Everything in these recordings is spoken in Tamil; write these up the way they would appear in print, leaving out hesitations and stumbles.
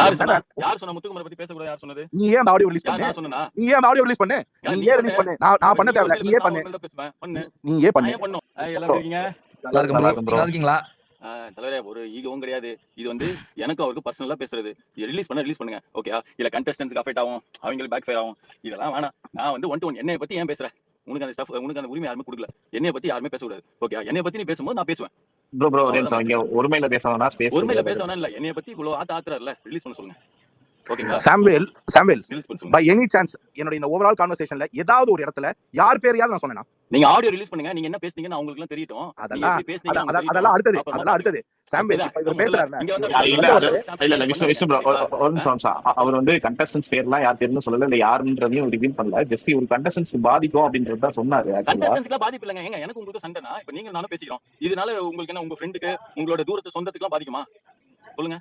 யார் சொன்னா முத்துக்குமரை பத்தி பேசக்கூடாது? யார் சொன்னது? நீ ஏன் ஆடியோ ரிலீஸ் பண்ணு? நான் சொன்னேனா? நீ ஏன் ஆடியோ ரிலீஸ் பண்ணு? நீ ஏன் ரிலீஸ் பண்ணு? நான் பண்ண தேவையில்ல. நீ ஏன் பண்ணு? நீ ஏன் பண்ணு? எல்லாம் இருக்கீங்க? நல்லா இருக்கீங்களா? தலைவரே, ஒரு ஈகோவும் கிடையாது. இது வந்து எனக்கு அவருக்கு பர்சனலா பேசுறது. ரிலீஸ் பண்ணுங்க, ஓகேயா? இல்ல கண்டஸ்டன்ட்ஸ்க்கு அஃபெக்ட் ஆகும், அவங்களுக்கு பேக் ஃபயர் ஆகும், இதெல்லாம் வேணாம். நான் வந்து 1 to 1 என்னைய பத்தி ஏன் பேசுற? உனக்கு அந்த ஸ்டஃப், உனக்கு அந்த உரிமை யாருமே கொடுக்கல. என்னைய பத்தி யாருமே பேசக்கூடாது, ஓகேயா? என்னைய பத்தி நீ பேசும்போது நான் பேசுவேன். ப்ரோ ஒரே நிமிஷம், இங்க ஒருமையில பேசணும்னா ஸ்பேஸ், ஒருமையில பேசணும் இல்ல. என்னைய பத்தி இவ்வளவு ஆத்துறாருல, ரிலீஸ் பண்ண சொல்லுங்க, ஓகேங்களா? சாமுவேல் பை எனி சான்ஸ் என்னோட இந்த ஓவரால் கான்வர்சேஷன்ல ஏதாவது ஒரு இடத்துல யார் பேரையாவது நான் சொன்னேனா? நீங்க ஆடியோ ரிலீஸ் பண்ணுங்க. நீங்க என்ன பேசுனீங்கன்னு அவங்களுக்கு எல்லாம் தெரியட்டும். அதெல்லாம் அடுத்தது. சாமுவேல் இப்ப பேசுறாருல, இல்ல விஷ்ணு ப்ரோ ஒரு நிமிஷம். அவர் வந்து கண்டஸ்டன்ட்ஸ் பேர்லாம் யார் பேருன்னு சொல்லல, இல்ல யாருன்றதையும் ரிவீல் பண்ணல. ஜஸ்ட் ஒரு கண்டஸ்டன்ட்ஸ் பாதிக்கும் அப்படின்றது தான் சொன்னாரு. கண்டஸ்டன்ட்ஸ்க்கு பாதிப்பு இல்லங்க. ஏங்க, எனக்கு உங்களுக்கு சண்டைனா இப்ப நீங்க நானும் பேசிக்கிறோம். இதனால உங்களுக்கு என்ன, உங்க ஃப்ரெண்டுக்கு, உங்களோட தூரத்து சொந்தத்துக்குலாம் பாதிக்குமா? சொல்லுங்க.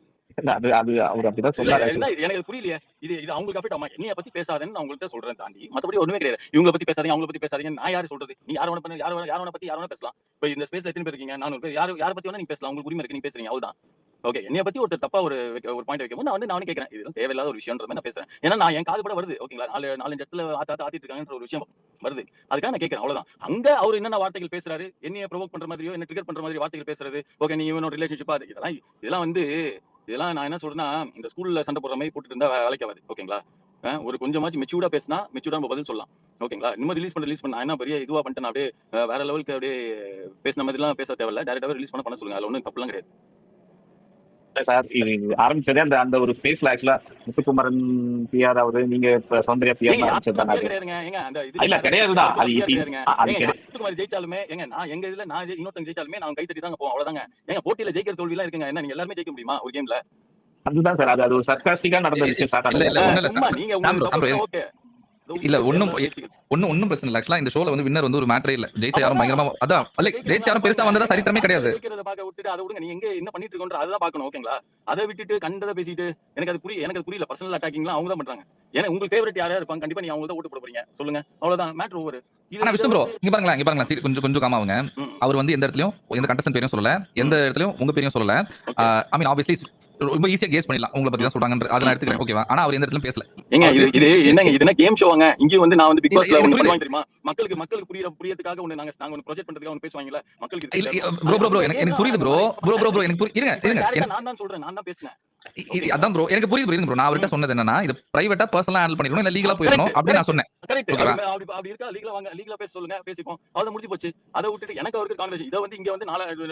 அது அவர் அப்படிதான் சொன்னாரு. எனக்கு புரியலையே. இது அவங்களுக்கு அஃபெக்ட் ஆமா. நீ பத்தி பேசாதேன்னு நான் உங்கள்ட்ட சொல்றேன் தாண்டி மத்தபடி ஒண்ணுமே கிடையாது. இவங்க பத்தி பேசாதீங்க, அவங்கள பத்தி பேசாதீங்க. நான் யாரு சொல்றது? நீ யார வேணா பண்ணு, யார வேணா பத்தி யார வேணா பேசலாம். இப்ப இந்த ஸ்பேஸ்ல எத்தனை பேர் இருக்கீங்க? 400 பேர். யார பத்தி வேணா நீங்க பேசலாம். உங்களுக்கு உரிமை இருக்கு, நீங்க பேசுறீங்க, அவ்வளவுதான். ஓகே, என்னைய பத்தி ஒருத்தர் தப்பா ஒரு பாயிண்ட் வைக்கும்போது நானே கேட்கறேன். இதெல்லாம் தேவையில்லாத ஒரு விஷயம்ன்ற மாதிரி நான் பேசுறேன். ஏன்னா நான் என் காது கூட வருது, ஓகேங்களா? 4-5 இடத்துல ஆத்திட்டு இருக்காங்கன்ற ஒரு விஷயம் வருது. அதுக்காக நான் கேட்கறேன், அவ்வளவுதான். அங்க அவர் என்னென்ன வார்த்தைகள் பேசுறாரு, என்னைய ப்ரோவோக் பண்ற மாதிரியோ, என்ன ட்ரிகர் பண்ற மாதிரி வார்த்தைகள் பேசுறது, ஓகே, நீ இவனோட ரிலேஷன்ஷிப்பா, இதெல்லாம் நான் என்ன சொல்றேன்னா, இந்த ஸ்கூல்ல சண்டை போடுற மாதிரி போட்டுட்டு இருந்தா வேலைக்கு ஆகாது, ஓகேங்களா? ஒரு கொஞ்சமாச்சு மெச்சூர்டா பேசினா மெச்சூர்டா நம்ம பதில் சொல்லலாம், ஓகேங்களா? இன்னும் ரிலீஸ் பண்ண நான் என்ன பெரிய இதுவா பண்ணிட்டேன்? அப்படியே வேற லெவலுக்கு அப்படியே பேசின மாதிரி எல்லாம் பேச தேவையில்ல. டைரக்டாவே ரிலீஸ் பண்ண சொல்லுங்க. அதுல ஒன்றும் தப்புலாம் கிடையாது சார். ஆரம்பிச்சதே அந்த ஒரு ஸ்பேஸ்ல ஆக்சுவலா முத்துக்குமரன் பிஆர் அவரு, நீங்க சௌந்தர்யா பிஆர் இல்ல கிடையாதுதான். முத்துக்குமார் ஜெயிச்சாலுமே எங்க நான் எங்க இதுல நான் இன்னொருத்தங்க ஜெயிச்சாலுமே நான் கை தட்டி தாங்க போவோம், அவ்வளவுதாங்க. எங்க போட்டியில ஜெயிக்கிற தோல்வி எல்லாம் இருக்குங்க. என்ன நீங்க எல்லாருமே ஜெயிக்க முடியுமா ஒரு கேம்ல? அதுதான் சார், அது ஒரு சர்காஸ்டிக்கா நடந்த விஷயம் சார். இல்ல ஒன்னும் பிரச்சனை இல்ல. ஆக்சுவலா இந்த ஷோல வந்து வின்னர் வந்து ஒரு மேட்டரே இல்ல. ஜெயிச்ச யாரும் பயங்கரமா அதான் ஜெயிச்ச யாரும் பெருசா வந்ததா சரித்திரமே கிடையாது. பாக்க விட்டுட்டு அதை விடுங்க. நீங்க எங்க என்ன பண்ணிட்டு இருக்கோன்ற அதான் பாக்கணும், ஓகேங்களா? அதை விட்டுட்டு கண்டதை பேசிட்டு எனக்கு அது புரியல. பர்சனல் அட்டாக்கிங்லாம் அவங்க தான் பண்றாங்க. ஏன்னா உங்களுக்கு ஃபேவரட் யாரா இருப்பாங்க, கண்டிப்பா நீங்க அவங்க தான் ஓட்டு போட போறீங்க, சொல்லுங்க, அவ்வளவுதான். Matter over. ஆனா விஷ்ணு ப்ரோ இங்க பாருங்களா கொஞ்சம் காமாவுங்க. அவர் வந்து எந்த இடத்துலயும் எந்த கண்டஸ்டன்ட் பேரையும் சொல்லல, எந்த இடத்துலயும் உங்க பேரையும் சொல்லல. ஐ மீன் ஆப்வியஸ்லி ரொம்ப ஈஸியா கெஸ் பண்ணிடலாம் உங்களை பத்தி தான் சொல்றாங்கன்ற அதெல்லாம் எடுத்துக்கிறேன், ஓகேவா? ஆனா அவர் எந்த இடத்துலயும் பேசல. ஏங்க இது என்னங்க, இது என்ன கேம் ஷோவாங்க? இங்க வந்து நான் வந்து பிக் பாஸ்ல ஒன்னு பண்ணுவாங்க தெரியுமா? மக்களுக்கு புரியறதுக்காக ஒன்னு நாங்க ப்ரொஜெக்ட் பண்றதுக்காக ஒன்னு பேசுவாங்கல மக்களுக்கு. ப்ரோ எனக்கு புரியுது ப்ரோ எனக்கு இருங்க நான் தான் சொல்றேன், நான் தான் பேசுனேன். அதான் ப்ரோ எனக்கு புரியுது ப்ரோ. நான் அவர்கிட்ட சொன்னது என்னன்னா, இது பிரைவேட்டா பர்சனலா ஹேண்டில் பண்ணிக்கணும், இல்ல லீகலா போயிடணும் அப்படி நான் சொன்னேன். அப்படி இருக்கா? லீகலா வாங்க, லீகலா பேச சொல்லுங்க, பேசிப்போம், அத முடிஞ்சு போச்சு. அதை விட்டுட்டு எனக்கு அவருக்கு கான்வர்சேஷன் இதை வந்து இங்க வந்து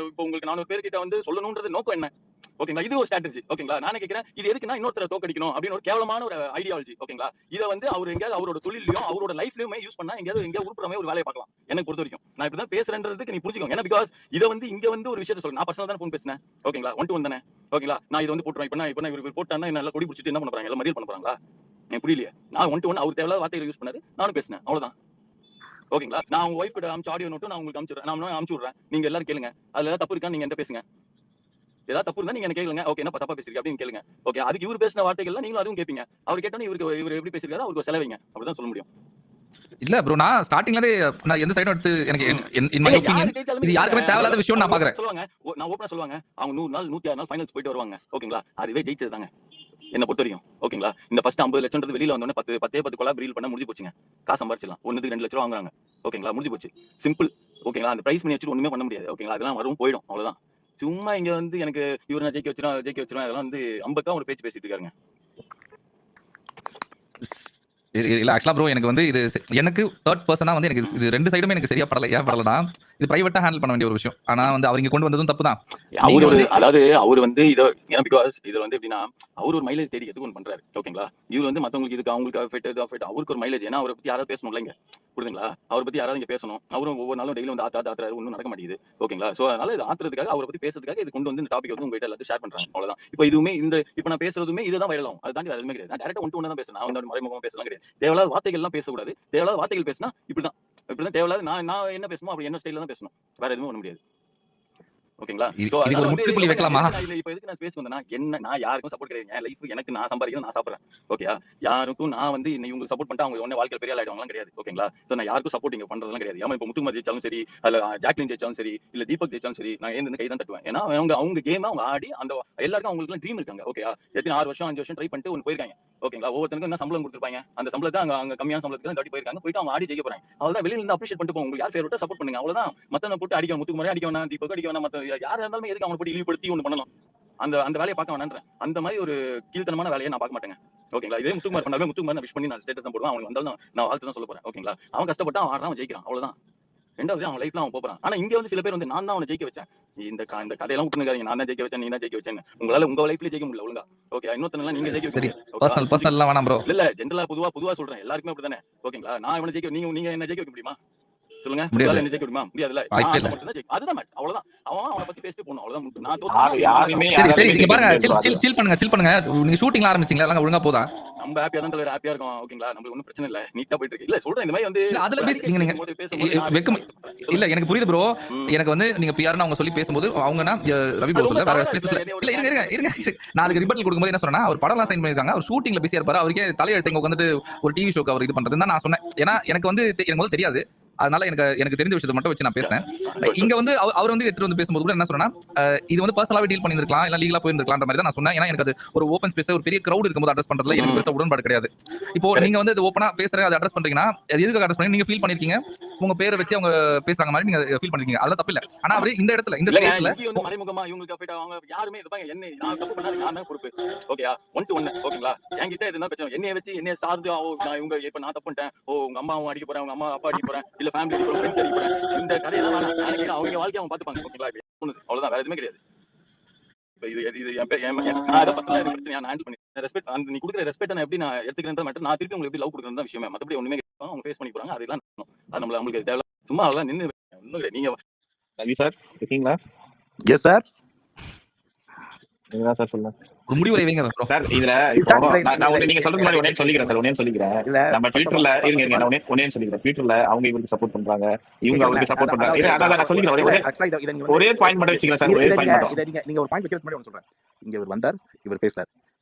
இப்போ உங்களுக்கு 400 பேர் கிட்ட வந்து சொல்லணும்ன்றது நோக்கம் என்ன, ஓகேங்களா? இது ஒரு ஸ்ட்ராட்டஜி, ஓகேங்களா? நானே கேட்கிறேன், இது எதுக்குன்னா இன்னொருத்தர தோக்கடிக்கணும் அப்படின்னு ஒரு கேவலமான ஒரு ஐடியாலஜி, ஓகேங்களா? இதை வந்து அவர் எங்கேயாவது அவரோட தொழிலையும் அவரோட லைஃப்லயுமே யூஸ் பண்ணா எங்கேயாவது உருப்புறமே ஒரு வேலையை பார்க்கலாம். எனக்கு பொறுத்த வரைக்கும் நான் இப்படிதான் பேசுறேன்றதுக்கு நீ புரிஞ்சுக்கோங்க. ஏன்னா பிகாஸ் இதை வந்து இங்க வந்து ஒரு விஷயத்தை சொல்றேன். நான் பர்சனலா தான் போன் பேசினேன், ஓகேங்களா? 1 to 1 தானே, ஓகேங்களா? நான் இது வந்து போட்டுருவேன். இப்ப நான் இவருக்கு போட்டான்னா என்ன கொடி பிடிச்சிட்டு என்ன பண்ண போறாங்க? எல்லாம் மறியல் பண்ண போறாங்களா? எனக்கு புரியலையே. நான் 1 to 1 அவர் தேவையில்லாத வார்த்தைகள் யூஸ் பண்ணாரு, நானும் பேசினேன், அவ்வளவுதான், ஓகேங்களா? நான் உங்க ஒய்ஃப் கிட்ட அமிச்ச ஆடியோ நோட்டு நான் உங்களுக்கு அனுப்பிச்சு விடுறேன். நீங்க எல்லாரும் கேளுங்க. அதுல ஏதாவது தப்பு இருக்கா நீங்க என்கிட்ட பேசுங்க. ஏதாவது தப்பு இருந்தா நீங்க என்ன கேளுங்க. ஓகே, என்ன தப்பா பேசிருக்கீங்க அப்படின்னு கேளுங்க. ஓகே, அதுக்கு இவர் பேசின வார்த்தைகள் நீங்களும் அதுவும் கேட்பீங்க. அவர் கேட்டோன்னே இவர் எப்படி பேசிருக்காரு அவருக்கு செலவைங்க, அப்படிதான் சொல்ல முடியும். இல்ல ப்ரோ, நான் ஸ்டார்டிங்லயே நான் எந்த சைடும் எடுத்து எனக்கு இன் மை ஒபினியன் இது யாருக்குமே தேவையில்லாத விஷயம் நான் பாக்குறேன். சொல்லுவாங்க, நான் ஓபனா சொல்லுவாங்க, அவங்க 100 நாள் 106 நாள் ஃபைனல்ஸ் போயிட்டு வருவாங்க, ஓகேங்களா? அதுவே ஜெயிச்சது தாங்க என்ன பொறுத்த வரைக்கும், ஓகேங்களா? இந்த ஃபர்ஸ்ட் 50 லட்சம்ன்றது வெளியில வந்தோடனே 10 கொலாப் ரீல் பண்ண முடிஞ்சு போச்சுங்க. காசு சம்பாரிச்சிடலாம். 1க்கு 2 லட்சம் ரூபா வாங்குறாங்க, ஓகேங்களா? முடிஞ்சு போச்சு, சிம்பிள், ஓகேங்களா? அந்த பிரைஸ் பண்ணி வச்சுட்டு ஒண்ணுமே பண்ண முடியாது, ஓகேங்களா? அதெல்லாம் வரும் போயிடும், அவ்வளவுதான். சும்மா இங்க வந்து எனக்கு இவரை நான் ஜெயிக்க வச்சிருவேன் அதெல்லாம் வந்து அம்பக்கா ஒரு பேச்சு பேசிட்டு இருக்காருங்க. இல்ல ஆக்சுவலா ப்ரோ எனக்கு வந்து இது எனக்கு தேர்ட் பர்சனா வந்து எனக்கு இது ரெண்டு சைடுமே எனக்கு சரியா படல. ஏன் படலனா இது பிரைவேட்டா ஹேண்டில் பண்ண வேண்டிய ஒரு விஷயம். ஆனா வந்து அவங்க கொண்டு வந்ததும் தப்பு தான். அதாவது அவர் வந்து இதை பிகாஸ் இது வந்து எப்படின்னா அவர் ஒரு மைலேஜ் தேடி எதுக்கு ஒன்று பண்றாரு, ஓகேங்களா? இவர் வந்து மத்தவங்களுக்கு இதுக்கு அவங்களுக்கு அவருக்கு ஒரு மைலேஜ். ஏன்னா அவரை பத்தி யாராவது பேசணும்ல இங்க, புரியுதுங்களா? அவரை பத்தி யாராவது இங்க பேசணும். அவரும் ஒவ்வொரு நாளும் டெய்லி வந்து ஆத்தாரு ஒன்றும் நடக்க மாட்டேங்குது, ஓகேங்களா? சோ அதனால இது ஆத்துறதுக்காக அவரை பத்தி பேசுறதுக்காக இது கொண்டு வந்து இந்த டாபிக் வந்து உங்ககிட்ட எல்லாத்தையும் ஷேர் பண்றாங்க, அவ்வளவுதான். இப்போ இதுவுமே இப்ப நான் பேசுறதுமே இதுதான் வைரல் ஆகும். அது தாண்டி எதுவுமே கிடையாது. நான் டேரக்டா 1 to 1 தான் பேசுறேன். நான் வந்து மறைமுகமா பேசலாம் கிடையாது. தேவையில்லாத வார்த்தைகள் எல்லாம் பேசக்கூடாது. தேவையில்லாத வார்த்தைகள் பேசினா இப்படிதான் தேவையில்லாத நான் என்ன பேசணுமோ அப்படி என்ன ஸ்டைல தான் பேசணும். வேற எதுவும் பண்ண முடியாது. ஓகேங்களா? இது சோ இதுக்கு அதனால ஒரு வந்து முற்றுப்புள்ளி வைக்கலாமா? இப்ப எதுக்கு நான் ஸ்பேஸ் வந்தேன்னா, நான் யாருக்கும் சப்போர்ட் கிடையாது. என் லைஃப் எனக்கு நான் சம்பாதிக்கிறது நான் சாப்பிடுறேன். ஓகேயா? யாருக்கும் நான் வந்து இவங்களுக்கு சப்போர்ட் பண்ணிட்டா அவங்க உடனே வாழ்க்கையில பெரிய ஆள் ஆயிடுவாங்கலாம் கிடையாது. ஓகேங்களா? சோ நான் யாருக்கும் சப்போர்ட் இங்க பண்றதெல்லாம் கிடையாது. ஏமா இப்ப முத்துக்குமார் ஜெயிச்சாலும் சரி, அதுல ஜாக்லின் ஜெயிச்சாலும் சரி, இல்ல தீபக் ஜெயிச்சாலும் சரி, நான் எழுந்து கை தான் தட்டுவேன். ஏன்னா அவங்க கேம் அவங்க ஆடி அந்த எல்லாருக்கும் அவங்களுக்கு ட்ரீம் இருக்காங்க. ஓகேயா? எத்தனை 6 வருஷம் 5 வருஷம் ட்ரை பண்ணிட்டு ஒன்னு போயிருக்காங்க. ஓகேங்களா? ஒவ்வொருத்தருக்கும் என்ன சம்பளம் கொடுத்திருப்பாங்க. அந்த சம்பளத்தை அங்க கம்மியான சம்பளத்துக்கு இந்த வாட்டி போயிருக்காங்க. போயிட்டு அவங்க ஆடி ஜெயிக்க போறாங்க. அவ்வளவுதான். வெளியில இருந்து அப்ரிஷியேட் பண்ணிட்டு போங்க. உங்களுக்கு யார் ஃபேவரட்டோ சப்போர்ட் பண்ணுங்க. அவ்வளவுதான். மத்தவங்க போட்டு அடிக்க முத்துக்குமாரே அடிக்க வேணாம், தீபக் அடிக்க வேணாம், மத்த யாரா இருந்தாலும் எதுக்கு அவங்க போட்டு இழிவுபடுத்தி ஒண்ணு பண்ணணும். அந்த அந்த வேலையை பார்க்க வேணான்றேன். அந்த மாதிரி ஒரு கீழ்த்தனமான வேலையை நான் பார்க்க மாட்டேங்க. ஓகேங்களா? இதே முத்துக்குமார் பண்ணாவே முத்துக்குமார் நான் விஷ் பண்ணி நான் ஸ்டேட்டஸ் தான் போடுவேன். அவனுக்கு வந்தாலும் நான் வாழ்த்து தான் சொல்லப் போறேன். ஓகேங்களா? அவன் கஷ்டப்பட்டு அவன் ஆடுறான், அவன் ஜெயிக்கிறான். அவ்வளவுதான். 2வது அவன் லைஃப்ல அவன் போறான். ஆனா இங்க வந்து சில பேர் வந்து நான் தான் அவனை ஜெயிக்க வச்சேன். இந்த கதையெல்லாம் விட்டுருக்காதீங்க. நான் தான் ஜெயிக்க வச்சேன், நீ தான் ஜெயிக்க வச்சேன்னு. உங்களால உங்க லைஃப்ல ஜெயிக்க முடியல ஒழுங்கா. ஓகே, இன்னொருத்தனெல்லாம் நீங்க ஜெயிக்க வைக்க சரி, முடியாது. பர்சனல்லாம் வேணாம் ப்ரோ. இல்ல ஜெனரலா பொதுவா சொல்றேன். எல்லாருக்குமே அப்படிதானே. ஓகேங்களா? நான் இவனை ஜெயிக்க நீங்க என்ன ஜெயிக்க வைக்க முடியுமா? சொல்லுங்க. முடியாது. உங்களால என்ன ஜெயிக்க முடியுமா? முடியாதுல்ல. வாய்ப்பே இல்ல. அதுதான் மேட்ச். அவ்வளவுதான். அவன பத்தி பேசிட்டு போணும். அவ்வளவுதான். நான் யாருமே சரி இங்க பாருங்க, யாராலுமே சில் பண்ணுங்க. நீங்க ஷூட்டிங்ல ஆரம்பிச்சீங்களா? எல்லாம் ஒழுங்கா போதா? நம்ம ஹாப்பியா தான் தலைவர் ஹாப்பியா இருக்கும். ஓகேங்களா? நம்மளுக்கு ஒண்ணும் பிரச்சனை இல்ல. நீட்டா போயிட்டு இருக்கு. இல்ல சொல்றேன் இந்த மாதிரி வந்து இல்ல அதுல நீங்க பேசும்போது வெக்கம் இல்ல எனக்கு புரியுது ப்ரோ. எனக்கு வந்து நீங்க பிஆர்னு அவங்க சொல்லி பேசும்போது அவங்கன்னா ரவி ப்ரோ சொல்ல வேற ஸ்பேஸ்ல இல்ல இருங்க நான் அதுக்கு ரிபட்டல் கொடுக்கும்போது என்ன சொன்னா, அவர் படம்லாம் சைன் பண்ணிருக்காங்க, அவர் ஷூட்டிங்ல பிஸியா இருப்பாரு, அவருக்கே தலையெழுத்து இங்க உட்கார்ந்துட்டு ஒரு டிவி ஷோக்கு அவர் இது பண்றதுன்னு தான் நான் சொன்னேன். ஏன்னா எனக்கு வந்து எனக்கு முதல்ல தெரியாது, அதனால எனக்கு தெரிஞ்ச விஷயத்தை மட்டும் வச்சு நான் பேசுறேன். இங்க வந்து அவர் வந்து எடுத்து வந்து பேசும்போது கூட என்ன சொன்னா, இது வந்து பர்சனலாவே டீல் பண்ணிருக்கலாம், இல்ல லீகலா போயிருந்திருக்கலாம் மாதிரி தான் நான் சொன்னேன். ஏன்னா எனக்கு அது ஒரு ஓப்பன் ஸ்பேஸ், ஒரு பெரிய கிரௌட் இருக்கும்போது அட்ரஸ் பண்றதுல எனக்கு பெருசா உடன்பாடு கிடையாது. இப்போ நீங்க வந்து இது ஓப்பனா பேசுறேன், அதை அட்ரஸ் பண்றீங்கன்னா அது எதுக்கு அட்ரஸ் பண்ணி நீங்க ஃபீல் பண்ணிருக்கீங்க, உங்க பேரை வச்சு அவங்க பேசுறாங்க மாதிரி நீங்க ஃபீல் பண்ணிருக்கீங்க, அதெல்லாம் தப்பு இல்ல. ஆனா அவரு இந்த இடத்துல இந்த ஸ்பேஸ்ல வந்து மறைமுகமா இவங்களுக்கு அஃபெக்ட் அவங்க யாருமே இது பாருங்க, என்ன நான் தப்பு பண்ணாத நான் தான் பொறுப்பு. ஓகேயா? 1 to 1. ஓகேங்களா? என்கிட்ட எதுனா பிரச்சனை என்னைய வச்சு என்னைய சார்ந்து நான் இவங்க இப்ப நான் தப்பு பண்ணிட்டேன், உங்க அம்மாவும் அடிக்க போறேன், உங்க அம்மா அப்பா அடிக்க போறேன், இல்ல ஃபேமிலி அடிக்க போறேன், ஃப்ரெண்ட்ஸ் அடிக்க போறேன், இந்த கதையெல்லாம் வேணாம். எனக்கு அவங்க வாழ்க்கைய அவங்க பாத்துப்பாங்க. ஓகேங்களா? அவ்வளவுதான், வேற எதுவுமே கிடையாது. இது நான் அதை பத்தி பிரச்சனை நான் ஹேண்டில் பண்ணி ரெஸ்பெக்ட் அந்த நீ கொடுக்குற ரெஸ்பெக்ட் நான் எப்படி நான் எடுத்துக்கிறேன் மேட்டர். நான் திருப்பி உங்களுக்கு எப்படி லவ் கொடுக்குறது தான் விஷயமே. மத்தபடி ஒண்ணுமே அவங்க ஃபேஸ் பண்ணி போறாங்க. அதெல்லாம் அது நம்மளுக்கு தேவை. சும்மா அதெல்லாம் நின்னு ஒண்ணும் கிடையாது. நீங்க ரவி சார் இருக்கீங்களா? Yes sir. என்ன சார் சொல்லுங்க. ஒரு முடிவுரை வைங்க ப்ரோ. சார் இதுல நீங்க சொல்றது மாதிரி ஒண்ணே சொல்லிக்கிறேன் சார். ஒண்ணே சொல்லிக்கிறேன். நம்ம ட்விட்டர்ல இருங்க நான் ஒண்ணே சொல்லிக்கிறேன். ட்விட்டர்ல அவங்க இவருக்கு சப்போர்ட் பண்றாங்க, இவங்க அவருக்கு சப்போர்ட் பண்றாங்க. அதான் நான் சொல்லிக்கிறேன். ஒரே பாயிண்ட் மட்டும் வச்சுக்கிறேன் சார். ஒரே பாயிண்ட் மட்டும். இத நீங்க ஒரு பாயிண்ட் வைக்கிறதுக்கு முன்னாடி ஒன்னு சொல்றேன். இங்க இவர் வந்தார், இவர் பேசினார்.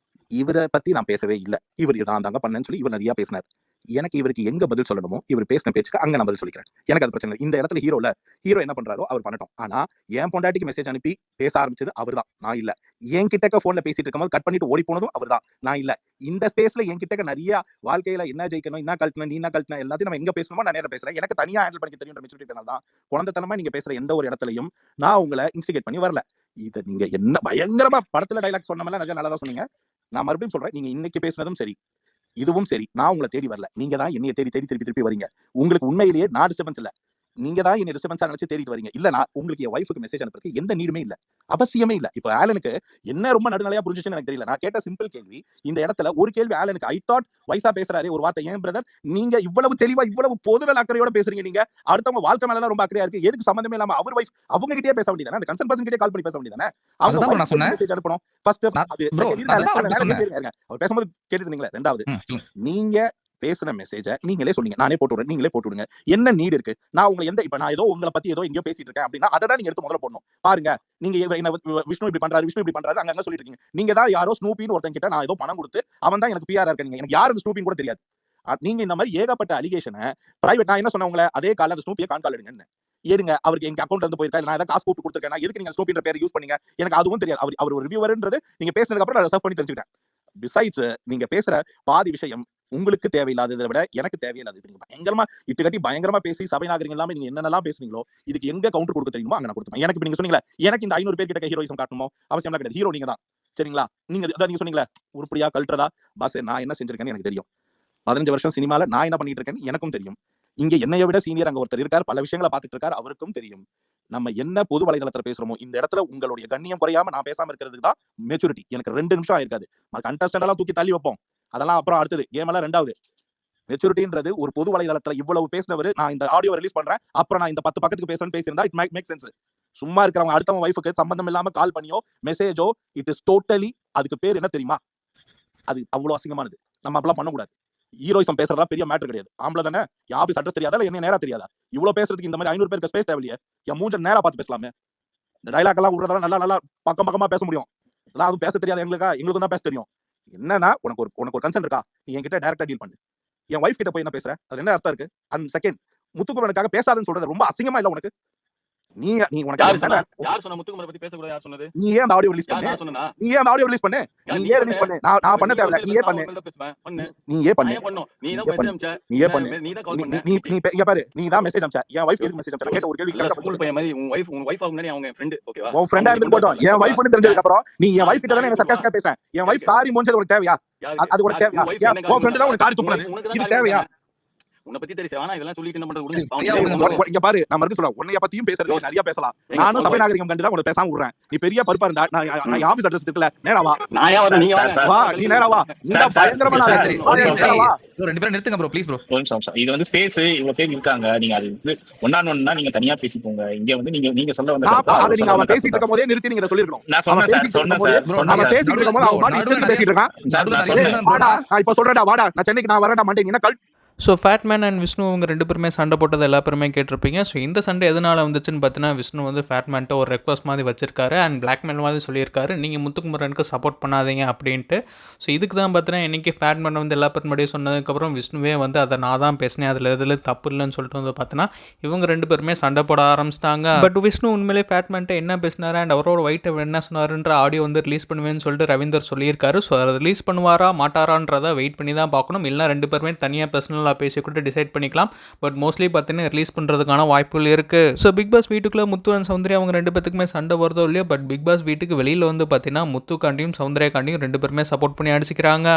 இவரை பத்தி நான் பேசவே இல்ல. இவர் நான் தாங்க பண்ணேன்னு சொல்லி இவர் நிறைய பேசினார். எனக்கு இவருக்கு எங்க பதில் சொல்லணுமோ இவர் பேசின பேச்சுக்கு அங்க நான் பதில் சொல்லிக்கிறேன். எனக்கு அது பிரச்சனை இல்லை. இந்த இடத்துல ஹீரோ என்ன பண்றாரோ அவர் பண்ணட்டும். ஆனா என் பொண்டாட்டிக்கு மெசேஜ் அனுப்பி பேச ஆரம்பிச்சது அவர் தான், நான் இல்ல. என் கிட்டக்க போன்ல பேசிட்டு இருக்கும்போது கட் பண்ணிட்டு ஓடி போனதும் அவர் தான், நான் இல்ல. இந்த ஸ்பேஸ்ல என் கிட்டக்க நிறைய வாழ்க்கையில என்ன ஜெயிக்கணும், என்ன கழட்டணும், நீ என்ன கழட்டணும் எல்லாத்தையும் நம்ம எங்க பேசணுமோ நான் நேரம் பேசுறேன். எனக்கு தனியா ஹேண்டில் பண்ணிக்க தெரியும் மெச்சூரிட்டி தான். குழந்தைத்தனமா நீங்க பேசுற எந்த ஒரு இடத்துலயும் நான் உங்களை இன்ஸ்டிகேட் பண்ணி வரல. இதை நீங்க என்ன பயங்கரமா படத்துல டைலாக் சொன்ன மாதிரி நிறைய நல்லா சொன்னீங்க. நான் மறுபடியும் சொல்றேன், நீங்க இன்னைக்கு பேசுனதும் சரி, இதுவும் சரி, நான் உங்களை தேடி வரல. நீங்க தான் என்னைய தேடி திருப்பி வரீங்க. உங்களுக்கு உண்மையிலேயே நான் டிஸ்டர்பன்ஸ் இல்ல, நீங்க தான் என்ன டிஸ்டர்பன்ஸா நினைச்சு தேடிட்டு வரீங்க. இல்ல நான் உங்களுக்கு என் வைஃபுக்கு மெசேஜ் அனுப்புறதுக்கு எந்த நீடுமே இல்ல, அவசியமே இல்ல. இப்ப ஆலனுக்கு என்ன ரொம்ப நடுநிலையா புரிஞ்சுச்சுன்னு எனக்கு தெரியல. நான் கேட்ட சிம்பிள் கேள்வி, இந்த இடத்துல ஒரு கேள்வி ஆலனுக்கு ஐ தாட் வயசா பேசுறாரு ஒரு வார்த்தை, ஏன் பிரதர் நீங்க இவ்வளவு தெளிவா இவ்வளவு பொதுநல அக்கறையோட பேசுறீங்க, நீங்க அடுத்தவங்க வாழ்க்கை மேல ரொம்ப அக்கறையா இருக்கு, எதுக்கு சம்பந்தமே இல்லாம அவர் வைஃப் அவங்க கிட்டே பேச வேண்டியதானே, அந்த கன்சர்ன் பர்சன் கிட்டே கால் பண்ணி பேச வேண்டியதானே, அவங்க நான் சொன்னேன் மெசேஜ் அனுப்பணும் ஃபர்ஸ்ட். அவர் பேசும்போது கேட்டுருந்தீங்களா? ரெண்டாவது, நீங்க பேசுற மெசேஜ நீங்களே சொன்னீங்க, நானே போட்டுறேன், நீங்களே போட்டுடுங்க. என்ன நீட் இருக்கு? நான் உங்களை இப்ப நான் ஏதோ உங்களை பத்தி ஏதோ எங்கேயோ பேசிட்டு இருக்கேன் அப்படின்னா அதை தான் நீங்க எடுத்து முதல்ல போடணும். பாருங்க, நீங்க என்ன விஷ்ணு இப்படி பண்றாரு அங்க சொல்லிட்டு இருக்கீங்க. நீங்க தான் யாரோ ஸ்னூப்பின்னு ஒருத்தன் கிட்ட நான் ஏதோ பணம் கொடுத்து அவன் தான் எனக்கு பிஆர் இருக்கீங்க. எனக்கு யாரு ஸ்னூப்பின்னு கூட தெரியாது. நீங்க இந்த மாதிரி ஏகப்பட்ட அலிகேஷனை பிரைவேட், நான் என்ன சொன்ன உங்களை அதே கால அந்த ஸ்னூப்பியை கால் எடுங்கன்னு ஏடுங்க. அவருக்கு எங்க அக்கௌண்ட் வந்து போயிருக்கா, நான் ஏதாவது காசு கூப்பிட்டு கொடுத்துருக்கேன், எதுக்கு நீங்க ஸ்னூப்பின்ற பேரை யூஸ் பண்ணீங்க எனக்கு அதுவும் தெரியாது. அவர் ஒரு ரிவ்யூவர்ன்றது நீங்க பேசினதுக்கு அப்புறம் நான் சர்ச் பண்ணி தெரிஞ்சுக்கிட்டேன். பிசைட்ஸ் நீங்க பேசுற பாதி விஷயம் உங்களுக்கு தேவையில்லாததை விட எனக்கு தேவையில்லாது. நீங்க பயங்கரமா இட்டு கட்டி பயங்கரமா பேசி சபை நாகரிகம் இல்லாம நீங்க என்னென்னலாம் பேசுறீங்களோ இதுக்கு எங்க கவுண்டர் கொடுக்க தெரியுமோ அங்க நான் கொடுத்தேன். எனக்கு நீங்க சொன்னீங்களா எனக்கு இந்த 500 பேர் கிட்ட ஹீரோயிசம் காட்டணுமோ அவசியம் கிடையாது. ஹீரோ நீங்க தான், சரிங்களா? நீங்க சொன்னீங்களா உருப்படியா கல்றதா பாஸ், நான் என்ன செஞ்சிருக்கேன்னு எனக்கு தெரியும். 15 வருஷம் சினிமால நான் என்ன பண்ணிட்டு இருக்கேன்னு எனக்கும் தெரியும். இங்க என்னைய விட சீனியர் அங்க ஒருத்தர் இருக்கார், பல விஷயங்களை பார்த்துட்டு இருக்காரு, அவருக்கும் தெரியும். நம்ம என்ன பொது வலைதளத்துல பேசுறோமோ இந்த இடத்துல உங்களுடைய கண்ணியம் குறையாம நான் பேசாம இருக்கிறதுக்கு தான் மெச்சூரிட்டி. எனக்கு 2 நிமிஷம் ஆயிருக்காது. கண்டஸ்டன்ட் எல்லாம் தூக்கி தள்ளி வைப்போம், அதெல்லாம் அப்புறம் அடுத்தது கேம் எல்லாம் ரெண்டாவது. மெச்சூரிட்டின்றது ஒரு பொது வலைதளத்துல இவ்வளவு பேசினவர், நான் இந்த ஆடியோ ரிலீஸ் பண்றேன் அப்புறம் நான் இந்த 10 பக்கத்துக்கு பேசுறேன்னு பேசியிருந்தா இட் மேக் சென்ஸ். சும்மா இருக்கிறவங்க அடுத்தவங்க வைஃபுக்கு சம்பந்தம் இல்லாம கால் பண்ணியோ மெசேஜோ இட் இஸ் டோட்டலி, அதுக்கு பேர் என்ன தெரியுமா? அது அவ்வளவு அசிங்கமானது. நம்ம அப்பெல்லாம் பண்ணக்கூடாது. ஹீரோயிசம் பேசுறதா பெரிய மேட்டர் கிடையாது. ஆம்பளை தானே, ஆபீஸ் அட்ரஸ் தெரியாதா, என்ன நேரா தெரியாதா? இவ்வளவு பேசுறதுக்கு இந்த மாதிரி 500 பேருக்கு ஸ்பேஸ் தேவையில்லையே, என் மூஞ்ச நேரா பார்த்து பேசலாமே. இந்த டைலாக் எல்லாம் விடுறதெல்லாம் நல்லா நல்லா பக்கமா பேச முடியும். அதெல்லாம் அதுவும் பேச தெரியாது எங்களுக்கும் தான் பேச தெரியும். என்னன்னா உனக்கு ஒரு கன்சர்ன் இருக்கா, நீ என்கிட்ட டைரக்டா டீல் பண்ணு. என் வைஃப் கிட்ட போய் என்ன பேசுற, அது என்ன அர்த்தம் இருக்கு? அண்ட் செகண்ட், முத்துக்குமரனுக்காக பேசாதுன்னு சொல்றது ரொம்ப அசிங்கமா இல்ல உனக்கு? நீ உனக்கு யார் சொன்ன முத்துக்குமரை பத்தி பேசக்கூடாது? யார் சொன்னது? நீ ஏன் அந்த ஆடியோ ரிலீஸ் பண்ணு? நான் சொன்னேனா? நீ ஏன் அந்த ஆடியோ ரிலீஸ் பண்ணு? நீ ஏன் ரிலீஸ் பண்ணு? நான் பண்ண தேவையில்ல. நீ ஏன் பண்ணு? நீ ஏன் பண்ணு? நீ தான் மெசேஜ் அனுப்பிச்ச. நீ ஏன் பண்ணு? நீ தான் கால் பண்ண. நீ இங்க பாரு, நீ தான் மெசேஜ் அனுப்பிச்ச. என் வைஃப் எதுக்கு மெசேஜ் அனுப்பிச்ச? கேட்ட ஒரு கேள்வி கரெக்ட்டா ஸ்கூல் பையன் மாதிரி உன் வைஃப் முன்னாடி அவங்க ஃப்ரெண்ட், ஓகேவா? உன் ஃப்ரெண்டா இருந்து போட்டோம். என் வைஃப்னு தெரிஞ்சதுக்கு அப்புறம் நீ என் வைஃப் கிட்ட தானே என்ன சர்க்காஸ்டிக்கா பேச. என் வைஃப் காரி மூஞ்சது உனக்கு தேவையா? அது உனக்கு தேவையா? உன் ஃப்ரெண்ட் தான் உனக்கு காரி துப்புனது. இது தேவையா? உன்னை பத்தி தெரியும். ஆனா இதெல்லாம் சொல்லிட்டு என்ன பண்றது? இங்க பாரு, நான் மறுபடியும் சொல்றேன், உன்னைய பத்தியும் பேசுறது நிறைய பேசலாம். நானும் சபை நாகரிகம் கண்டு தான் உனக்கு பேசாம விடுறேன். நீ பெரிய பருப்பா இருந்தா நான் ஆபீஸ் அட்ரஸ் இருக்குல்ல, நேரா வா. நான் ஏன் வரேன்? நீ வா, நீ நேரா வா. நீ தான் பயங்கரமான ஆளு. நேரா வா. ரெண்டு பேரும் நிறுத்துங்க ப்ரோ, ப்ளீஸ் ப்ரோ. ஒரு நிமிஷம். இது வந்து ஸ்பேஸ், இவ்வளவு பேர் இருக்காங்க. நீங்க அது வந்து ஒன்னா நீங்க தனியா பேசிப்போங்க. இங்க வந்து நீங்க சொல்ல வந்து அது நீங்க அவன் பேசிட்டு இருக்கும் போதே நிறுத்தி நீங்க சொல்லிருக்கணும். நான் சொன்னேன் சார், அவன் பேசிட்டு இருக்கும் போது அவன் பாட்டு இஷ்டத்துக்கு பேசிட்டு இருக்கான். வாடா, நான் இப்ப சொல்றேன்டா, வாடா, நான் சென்னைக்கு நான் வரேன்டா மண்டே. நீ என்ன ஸோ ஃபேட்மேன் அண்ட் விஷ்ணு அவங்க ரெண்டு பேருமே சண்டை போட்டது எல்லா பேருமே கேட்டிருப்பீங்க. ஸோ இந்த சண்டை எதனால் வந்துச்சுன்னு பார்த்தீங்கன்னா, விஷ்ணு வந்து ஃபேட்மேன்ட்ட ஒரு ரெக்வஸ்ட் மாதிரி வச்சிருக்காரு அண்ட் பிளாக்மெயில் மாதிரி சொல்லியிருக்காரு, நீங்கள் முத்துக்குமரனுக்கு சப்போர்ட் பண்ணாதீங்க அப்படின்ட்டு. ஸோ இதுக்கு தான் பார்த்தீங்கன்னா இன்றைக்கி ஃபேட்மேன் வந்து எல்லா பேர் முன்னாடியே சொன்னதுக்கப்புறம் விஷ்ணுவே வந்து அதை நான் தான் பேசினேன், அதில் இதில் தப்பு இல்லைன்னு சொல்லிட்டு வந்து பார்த்தீங்கன்னா இவங்க ரெண்டு பேருமே சண்டை போட ஆரம்பிச்சிட்டாங்க. பட் விஷ்ணு உண்மையிலே ஃபேட்மேன்ட்ட என்ன பேசினாரு அண்ட் அவரோட ஒயிட்டை என்ன சொன்னாருன்ற ஆடியோ வந்து ரிலீஸ் பண்ணுவேன்னு சொல்லிட்டு ரவீந்தர் சொல்லியிருக்காரு. ஸோ அதை ரிலீஸ் பண்ணுவாரா மாட்டாரான்றதை வெயிட் பண்ணி தான் பார்க்கணும். இல்லைனா ரெண்டு பேருமே தனியாக பர்சனலாக பேசி கூட டிசைட் பண்ணிக்கலாம். பட் மோஸ்ட்லி பார்த்தீங்கன்னா ரிலீஸ் பண்ணுறதுக்கான வாய்ப்புகள் இருக்குது. ஸோ பிக் பாஸ் வீட்டுக்குள்ளே முத்து அண்ட் சௌந்தர்யா அவங்க ரெண்டு பேத்துக்குமே சண்டை வருதோ இல்லையோ, பட் பிக் பாஸ் வீட்டுக்கு வெளியில் வந்து பார்த்தீங்கன்னா முத்துக்காண்டியும் சௌந்தர்யாக்காண்டியும் ரெண்டு பேருமே சப்போர்ட் பண்ணி அடிச்சுக்கிறாங்க.